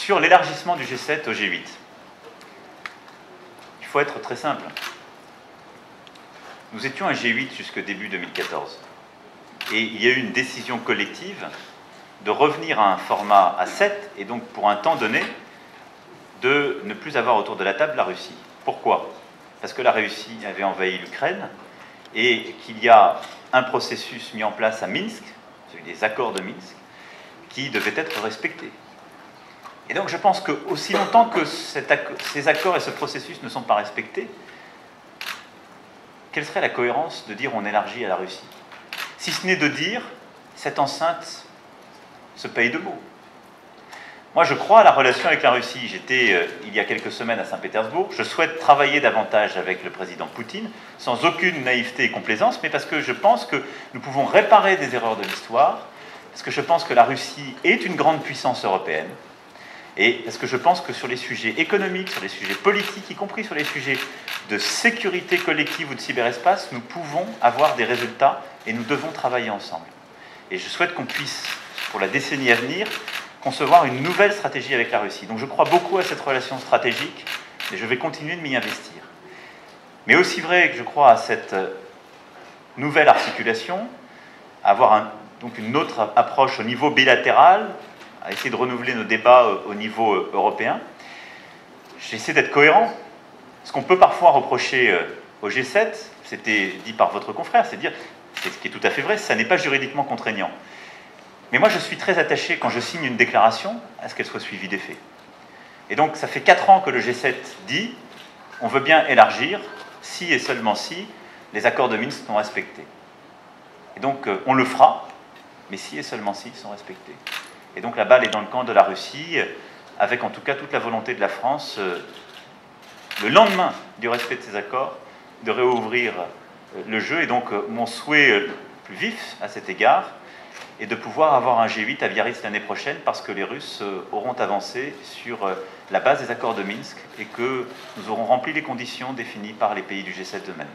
Sur l'élargissement du G7 au G8, il faut être très simple. Nous étions un G8 jusqu'au début 2014. Et il y a eu une décision collective de revenir à un format à 7, et donc pour un temps donné, de ne plus avoir autour de la table la Russie. Pourquoi? Parce que la Russie avait envahi l'Ukraine, et qu'il y a un processus mis en place à Minsk, celui des accords de Minsk, qui devait être respecté. Et donc je pense qu'aussi longtemps que ces accords et ce processus ne sont pas respectés, quelle serait la cohérence de dire on élargit à la Russie? Si ce n'est de dire, cette enceinte se paye de mots. Moi, je crois à la relation avec la Russie. J'étais, il y a quelques semaines, à Saint-Pétersbourg. Je souhaite travailler davantage avec le président Poutine, sans aucune naïveté et complaisance, mais parce que je pense que nous pouvons réparer des erreurs de l'histoire, parce que je pense que la Russie est une grande puissance européenne, et parce que je pense que sur les sujets économiques, sur les sujets politiques, y compris sur les sujets de sécurité collective ou de cyberespace, nous pouvons avoir des résultats et nous devons travailler ensemble. Et je souhaite qu'on puisse, pour la décennie à venir, concevoir une nouvelle stratégie avec la Russie. Donc je crois beaucoup à cette relation stratégique et je vais continuer de m'y investir. Mais aussi vrai que je crois à cette nouvelle articulation, à avoir donc une autre approche au niveau bilatéral, à essayer de renouveler nos débats au niveau européen. J'essaie d'être cohérent. Ce qu'on peut parfois reprocher au G7, c'était dit par votre confrère, c'est dire, c'est ce qui est tout à fait vrai, ça n'est pas juridiquement contraignant. Mais moi, je suis très attaché, quand je signe une déclaration, à ce qu'elle soit suivie des faits. Et donc, ça fait 4 ans que le G7 dit on veut bien élargir, si et seulement si les accords de Minsk sont respectés. Et donc, on le fera, mais si et seulement si ils sont respectés. Et donc, la balle est dans le camp de la Russie, avec en tout cas toute la volonté de la France, le lendemain du respect de ces accords, de réouvrir le jeu. Et donc, mon souhait le plus vif à cet égard, et de pouvoir avoir un G8 à Biarritz l'année prochaine parce que les Russes auront avancé sur la base des accords de Minsk et que nous aurons rempli les conditions définies par les pays du G7 eux-mêmes.